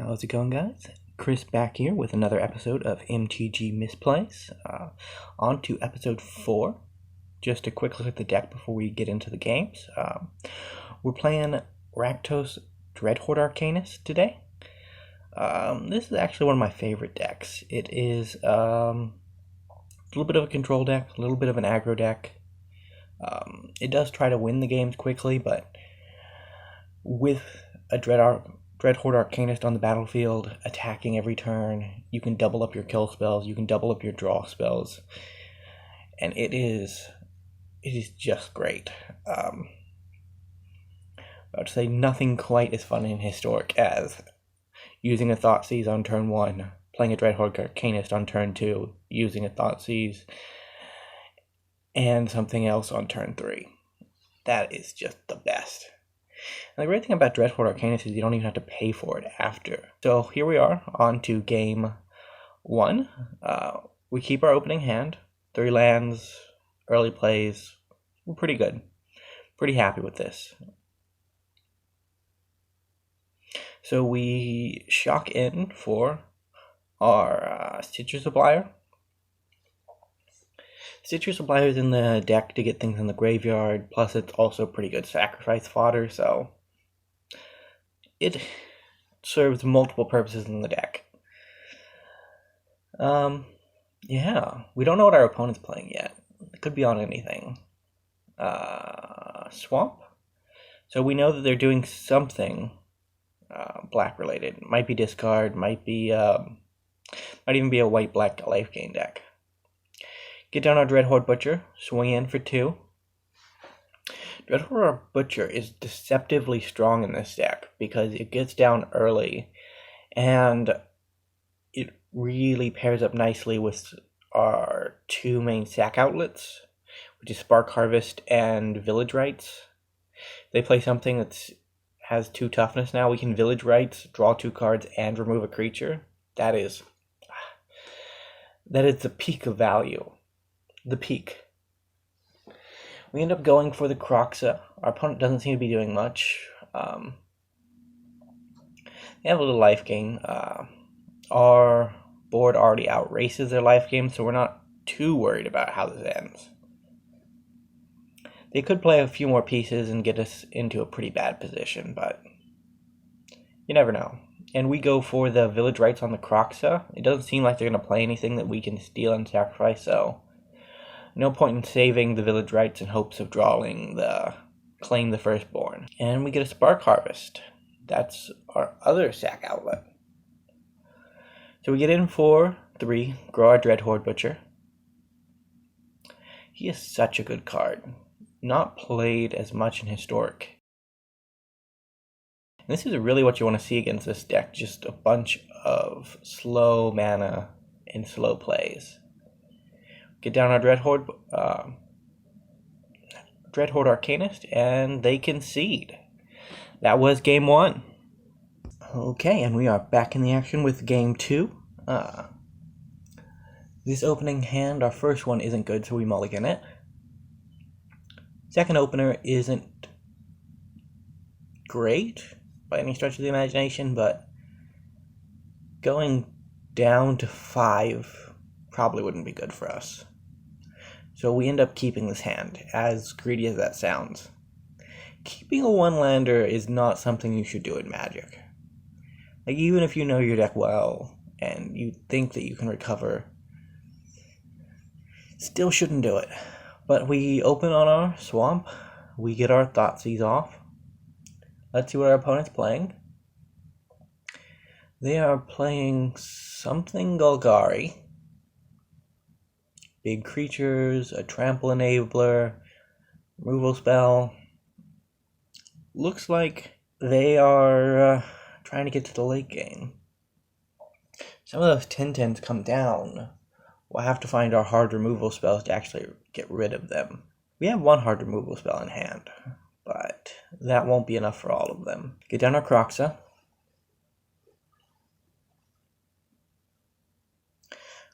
How's it going, guys? Chris back here with another episode of Mtga Misplays. On to episode 4. Just a quick look at the deck before we get into the games. We're playing Rakdos Dreadhorde Arcanist today. This is actually one of my favorite decks. It is a little bit of a control deck, a little bit of an aggro deck. It does try to win the games quickly, but with a Dreadhorde Arcanist on the battlefield, attacking every turn, you can double up your kill spells, you can double up your draw spells, and it is just great. I would say nothing quite as fun and historic as using a Thoughtseize on turn 1, playing a Dreadhorde Arcanist on turn 2, using a Thoughtseize, and something else on turn 3. That is just the best. And the great thing about Dreadhorde Arcanist is you don't even have to pay for it after. So here we are, on to game 1. We keep our opening hand, 3 lands, early plays. We're pretty good. Pretty happy with this. So we shock in for our Stitcher Supplier. Stitcher Supplier is in the deck to get things in the graveyard, plus it's also pretty good sacrifice fodder, so it serves multiple purposes in the deck. Yeah, we don't know what our opponent's playing yet. It could be on anything. Swamp. So we know that they're doing something black related. Might be discard, might even be a white-black life gain deck. Get down our Dreadhorde Butcher, swing in for 2. Dreadhorde Butcher is deceptively strong in this deck because it gets down early and it really pairs up nicely with our 2 main sack outlets, which is Spark Harvest and Village Rites. They play something that has 2 toughness now. We can Village Rites, draw 2 cards, and remove a creature. That is the peak of value. The peak. We end up going for the Kroxa. Our opponent doesn't seem to be doing much. They have a little life gain. Our board already outraces their life gain, so we're not too worried about how this ends. They could play a few more pieces and get us into a pretty bad position, but you never know. And we go for the Village Rites on the Kroxa. It doesn't seem like they're going to play anything that we can steal and sacrifice, so no point in saving the Village Rites in hopes of drawing the Claim the Firstborn. And we get a Spark Harvest. That's our other sack outlet. So we get in for 3, grow our Dreadhorde Butcher. He is such a good card. Not played as much in Historic. And this is really what you want to see against this deck. Just a bunch of slow mana and slow plays. Get down our Dreadhorde Arcanist, and they concede. That was game 1. Okay, and we are back in the action with game 2. This opening hand, our first one isn't good, so we mulligan it. Second opener isn't great by any stretch of the imagination, but going down to 5 probably wouldn't be good for us. So we end up keeping this hand, as greedy as that sounds. Keeping a 1-lander is not something you should do in Magic. Like, even if you know your deck well, and you think that you can recover, still shouldn't do it. But we open on our Swamp, we get our Thoughtseize off. Let's see what our opponent's playing. They are playing something Golgari. Big creatures, a trample enabler, removal spell. Looks like they are trying to get to the late game. Some of those 10/10s come down. We'll have to find our hard removal spells to actually get rid of them. We have 1 hard removal spell in hand, but that won't be enough for all of them. Get down our Kroxa.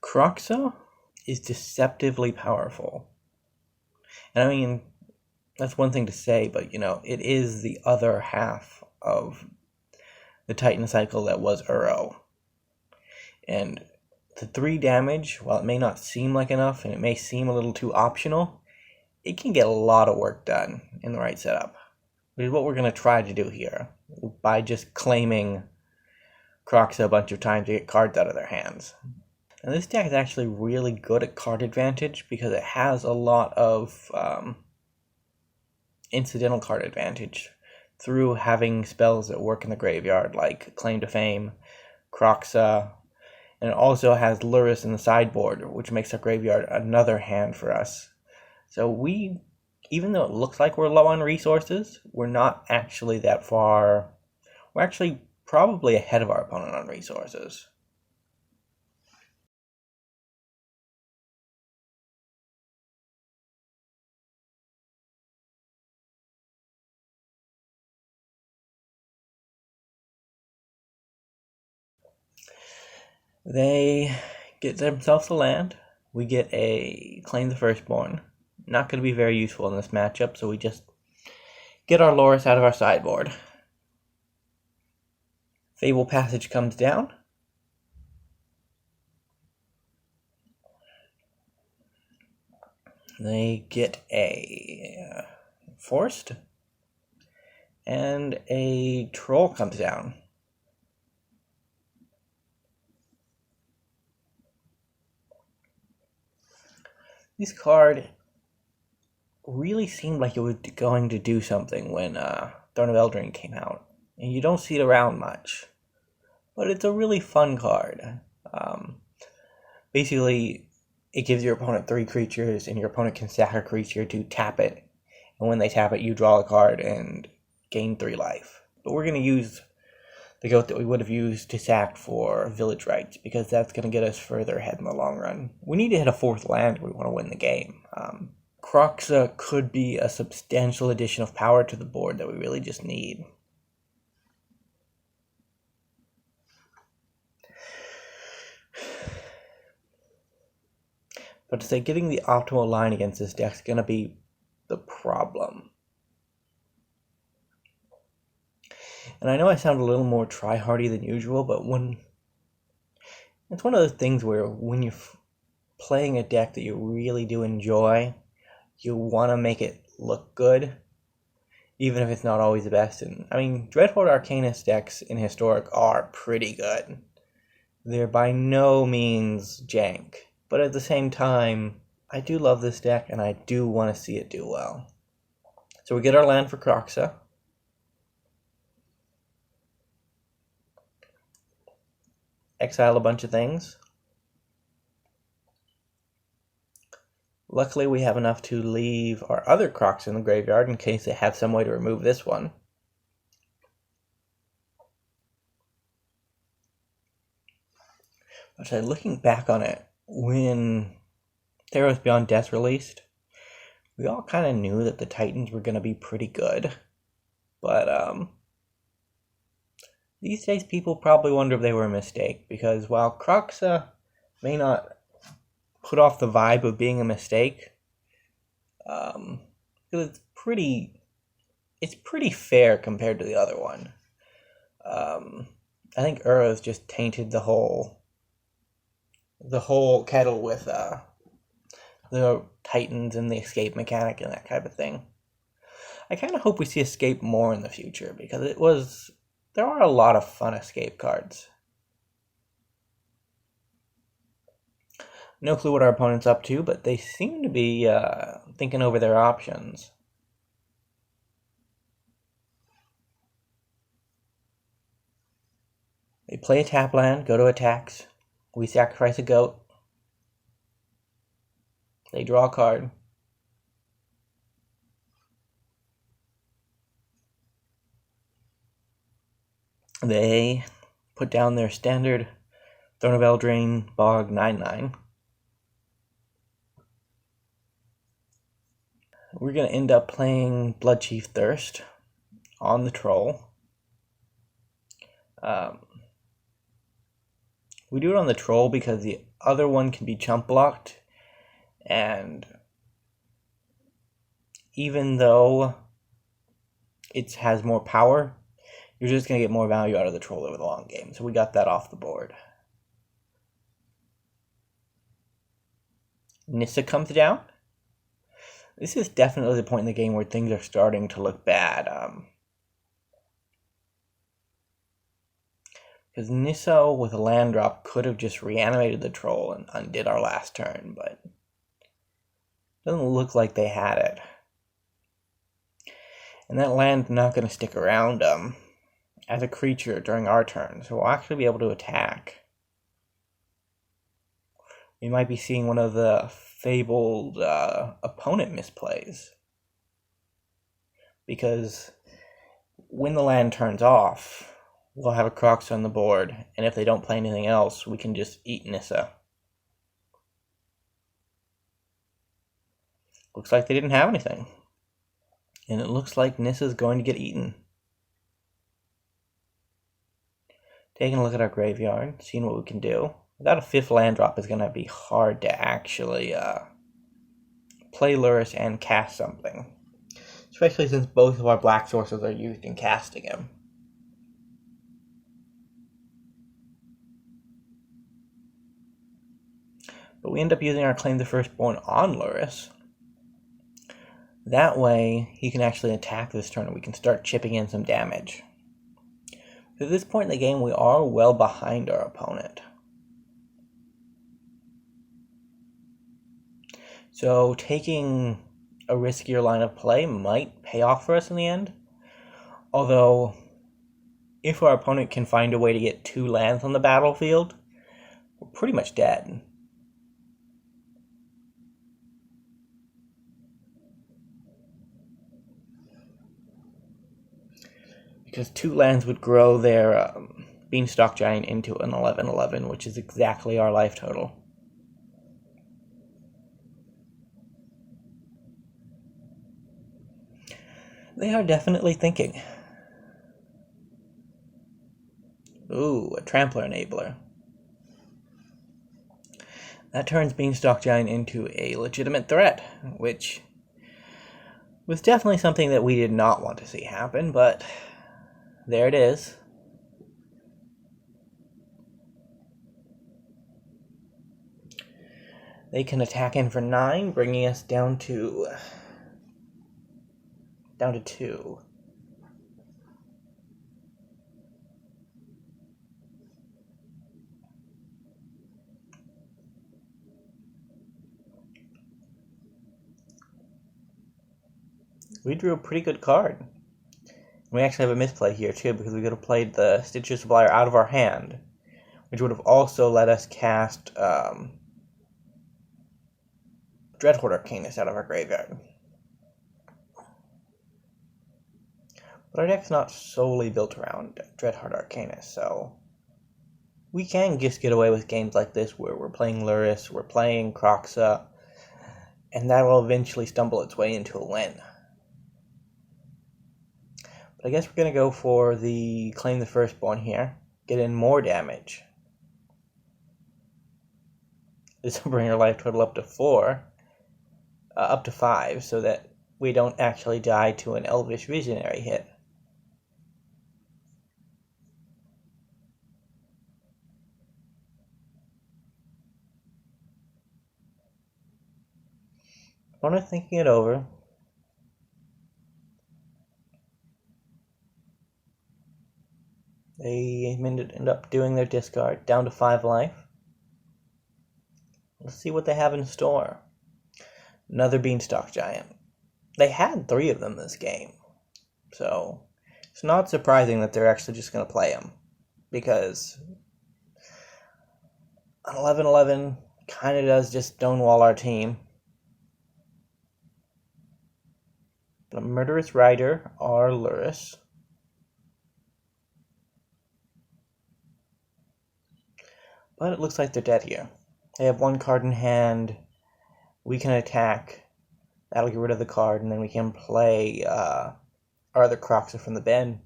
Kroxa is deceptively powerful. And I mean, that's one thing to say, but it is the other half of the the Titan cycle that was Uro. And the 3 damage, while it may not seem like enough and it may seem a little too optional, it can get a lot of work done in the right setup. Which is what we're going to try to do here, by just claiming Kroxa a bunch of times to get cards out of their hands. Now this deck is actually really good at card advantage because it has a lot of incidental card advantage through having spells that work in the graveyard, like Claim to Fame, Kroxa, and it also has Lurrus in the sideboard, which makes our graveyard another hand for us. So we, even though it looks like we're low on resources, we're not actually that far. We're actually probably ahead of our opponent on resources. They get themselves a land. We get a Claim the Firstborn. Not going to be very useful in this matchup, so we just get our Lurrus out of our sideboard. Fable Passage comes down. They get a Forced, and a Troll comes down. This card really seemed like it was going to do something when Throne of Eldraine came out, and you don't see it around much. But it's a really fun card. Basically, it gives your opponent 3 creatures, and your opponent can sack a creature to tap it. And when they tap it, you draw a card and gain 3 life. But we're going to use the goat that we would have used to sack for Village Rites, because that's going to get us further ahead in the long run. We need to hit a 4th land if we want to win the game. Kroxa could be a substantial addition of power to the board that we really just need. But to say getting the optimal line against this deck is going to be the problem. And I know I sound a little more try-hardy than usual, but it's one of those things where when you're playing a deck that you really do enjoy, you want to make it look good, even if it's not always the best. And I mean, Dreadhorde Arcanist decks in Historic are pretty good. They're by no means jank, but at the same time, I do love this deck, and I do want to see it do well. So we get our land for Kroxa. Exile a bunch of things. Luckily, we have enough to leave our other Kroxa in the graveyard in case they have some way to remove this one. But looking back on it, when Theros Beyond Death released, we all kind of knew that the Titans were going to be pretty good. But these days, people probably wonder if they were a mistake, because while Kroxa may not put off the vibe of being a mistake, it's pretty fair compared to the other one. I think Uro's just tainted the whole kettle with the Titans and the escape mechanic and that kind of thing. I kind of hope we see escape more in the future, because there are a lot of fun escape cards. No clue what our opponent's up to, but they seem to be thinking over their options. They play a tap land, go to attacks. We sacrifice a goat. They draw a card. They put down their standard Throne of Eldraine Bog 9/9. We're going to end up playing Bloodchief Thirst on the Troll. We do it on the Troll because the other one can be chump blocked, and even though it has more power, you're just going to get more value out of the troll over the long game. So we got that off the board. Nissa comes down. This is definitely the point in the game where things are starting to look bad. Because Nissa with a land drop could have just reanimated the troll and undid our last turn, but it doesn't look like they had it. And that land's not going to stick around as a creature during our turn, so we'll actually be able to attack. We might be seeing one of the fabled opponent misplays. Because when the land turns off, we'll have a Crocs on the board, and if they don't play anything else, we can just eat Nissa. Looks like they didn't have anything. And it looks like Nissa's going to get eaten. Taking a look at our graveyard, seeing what we can do. Without a 5th land drop, it's going to be hard to actually play Lurrus and cast something. Especially since both of our black sources are used in casting him. But we end up using our Claim the Firstborn on Lurrus. That way, he can actually attack this turn and we can start chipping in some damage. At this point in the game, we are well behind our opponent. So taking a riskier line of play might pay off for us in the end. Although, if our opponent can find a way to get 2 lands on the battlefield, we're pretty much dead. Because 2 lands would grow their Beanstalk Giant into an 11/11, which is exactly our life total. They are definitely thinking. Ooh, a Trampler Enabler. That turns Beanstalk Giant into a legitimate threat, which was definitely something that we did not want to see happen, but there it is. They can attack in for 9, bringing us down to 2. We drew a pretty good card. We actually have a misplay here too, because we could have played the Stitcher Supplier out of our hand, which would have also let us cast Dreadhorde Arcanist out of our graveyard. But our deck's not solely built around Dreadhorde Arcanist, so we can just get away with games like this where we're playing Lurrus, we're playing Croxa, and that will eventually stumble its way into a win. But I guess we're going to go for the Claim the Firstborn here, get in more damage. This will bring our life total up to 5, so that we don't actually die to an Elvish Visionary hit. When I'm thinking it over, they end up doing their discard down to 5 life. Let's see what they have in store. Another Beanstalk Giant. They had 3 of them this game, so it's not surprising that they're actually just going to play them, because an 11/11 kind of does just stonewall our team. A Murderous Rider or Lurrus. But it looks like they're dead here. They have 1 card in hand. We can attack. That'll get rid of the card, and then we can play our other Croxa from the bin.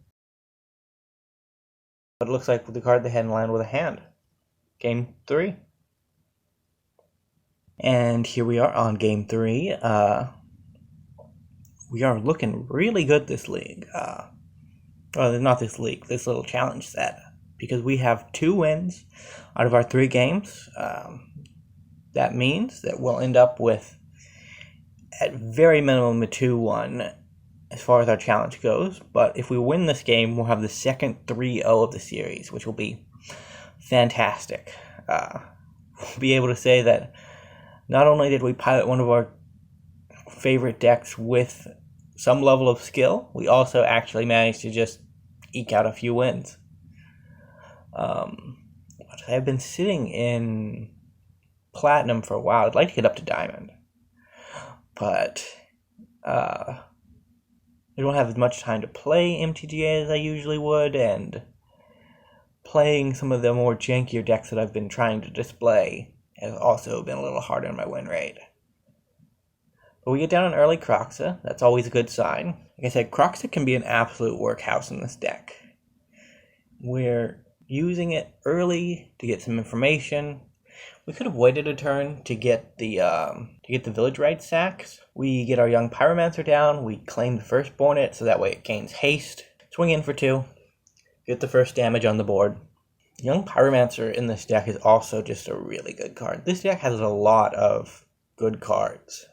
But it looks like the card they had in land with a hand. Game 3. And here we are on Game 3. We are looking really good this league. well, not this league, this little challenge set, because we have 2 wins out of our 3 games. That means that we'll end up with, at very minimum, a 2-1 as far as our challenge goes. But if we win this game, we'll have the second 3-0 of the series, which will be fantastic. We'll be able to say that not only did we pilot one of our favorite decks with some level of skill, we also actually managed to just eke out a few wins. I've been sitting in Platinum for a while. I'd like to get up to Diamond, but I don't have as much time to play MTGA as I usually would, and playing some of the more jankier decks that I've been trying to display has also been a little harder on my win rate. But we get down an early Croxa. That's always a good sign. Like I said, Croxa can be an absolute workhorse in this deck. We're using it early to get some information. We could have waited a turn to get the village right sacks. We get our young Pyromancer down. We claim the firstborn it, so that way it gains haste. Swing in for 2. Get the first damage on the board. Young Pyromancer in this deck is also just a really good card. This deck has a lot of good cards.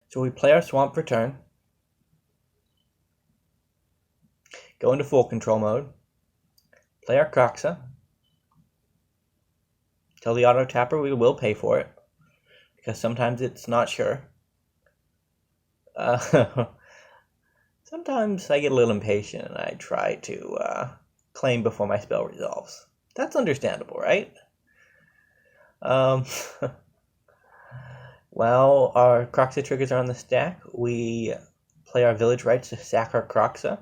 So we play our Swamp for turn, go into full control mode, play our Croxa, tell the auto tapper we will pay for it, because sometimes it's not sure. Sometimes I get a little impatient and I try to claim before my spell resolves. That's understandable, right? While our Croxa triggers are on the stack, we play our Village Rites to sack our Croxa.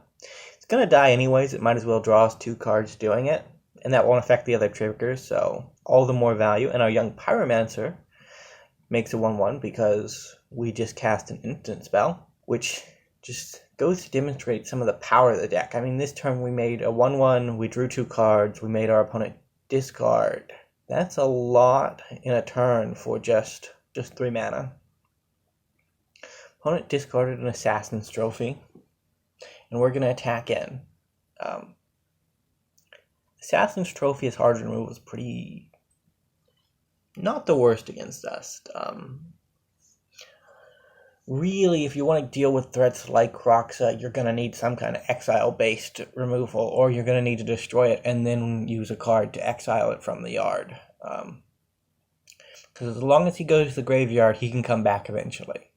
It's going to die anyways, it might as well draw us 2 cards doing it, and that won't affect the other triggers, so all the more value. And our young Pyromancer makes a 1-1 because we just cast an instant spell, which just goes to demonstrate some of the power of the deck. I mean, this turn we made a 1-1, we drew 2 cards, we made our opponent discard. That's a lot in a turn for just 3 mana. Opponent discarded an Assassin's Trophy, and we're going to attack in. Assassin's Trophy as hard to remove was pretty... not the worst against us. Really, if you want to deal with threats like Croxa, you're going to need some kind of exile-based removal, or you're going to need to destroy it and then use a card to exile it from the yard. Because as long as he goes to the graveyard, he can come back eventually.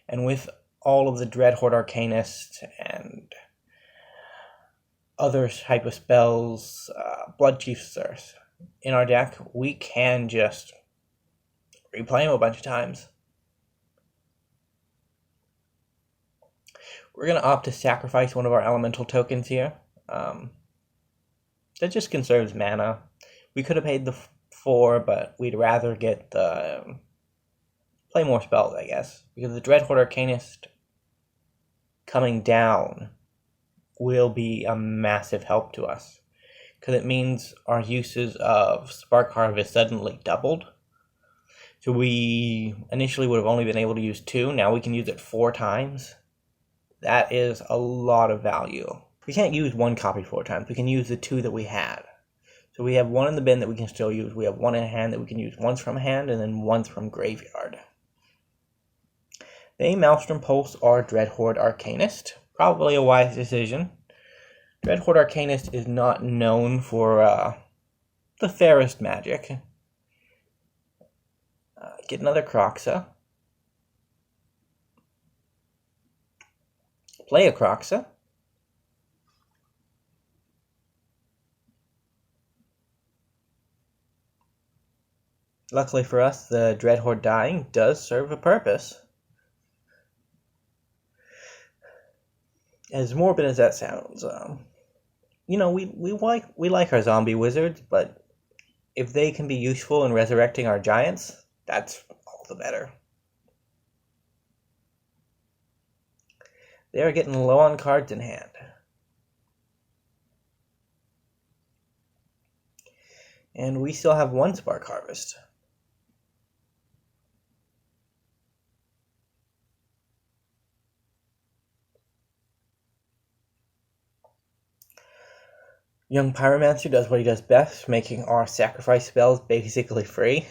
And with all of the Dreadhorde Arcanist and other type of spells, Bloodchief Thirst, in our deck, we can just replay him a bunch of times. We're going to opt to sacrifice one of our elemental tokens here. That just conserves mana. We could have paid the 4, but we'd rather get the... play more spells, I guess. Because the Dreadhorde Arcanist coming down will be a massive help to us. Because it means our uses of Spark Harvest suddenly doubled. So we initially would have only been able to use 2, now we can use it 4 times. That is a lot of value. We can't use 1 copy 4 times, we can use the 2 that we had. So we have 1 in the bin that we can still use. We have 1 in hand that we can use once from hand and then once from graveyard. They Maelstrom Pulse our Dreadhorde Arcanist. Probably a wise decision. Dreadhorde Arcanist is not known for the fairest magic. Get another Croxa. Play a Croxa. Luckily for us, the Dreadhorde dying does serve a purpose. As morbid as that sounds, you know, we like our zombie wizards, but if they can be useful in resurrecting our giants, that's all the better. They are getting low on cards in hand. And we still have one Spark Harvest. Young Pyromancer does what he does best, making our sacrifice spells basically free.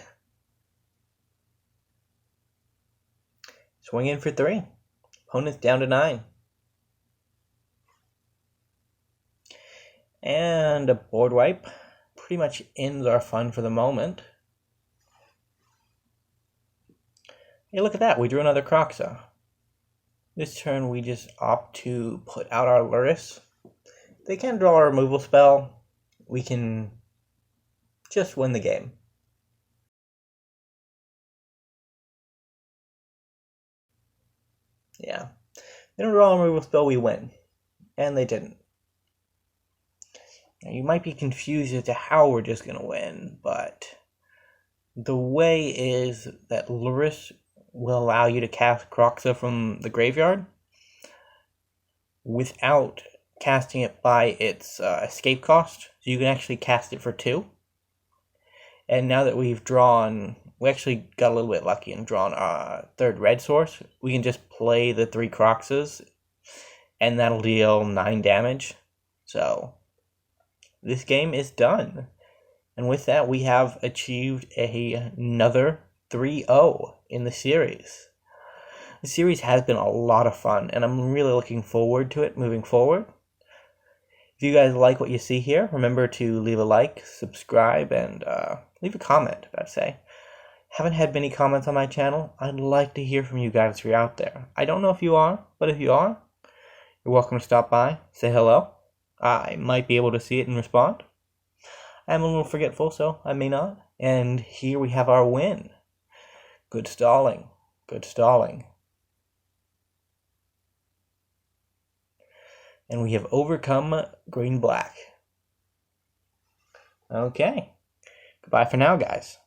Swing in for 3. Opponent's down to 9. And a board wipe. Pretty much ends our fun for the moment. Hey, look at that. We drew another Croxa. This turn we just opt to put out our Luris. They can draw a removal spell. We can just win the game. Yeah. They don't draw a removal spell, we win. And they didn't. Now, you might be confused as to how we're just going to win, but the way is that Luris will allow you to cast Croxa from the graveyard without casting it by its escape cost. So you can actually cast it for 2. And now that we've drawn, we actually got a little bit lucky and drawn our 3rd red source, we can just play the 3 Croxas, and that'll deal 9 damage. So this game is done. And with that, we have achieved another 3-0 in the series. The series has been a lot of fun, and I'm really looking forward to it moving forward. If you guys like what you see here, remember to leave a like, subscribe, and leave a comment, I'd say. Haven't had many comments on my channel. I'd like to hear from you guys if you're out there. I don't know if you are, but if you are, you're welcome to stop by, say hello. I might be able to see it and respond. I'm a little forgetful, so I may not. And here we have our win. Good stalling. Good stalling. And we have overcome green-black. Okay. Goodbye for now, guys.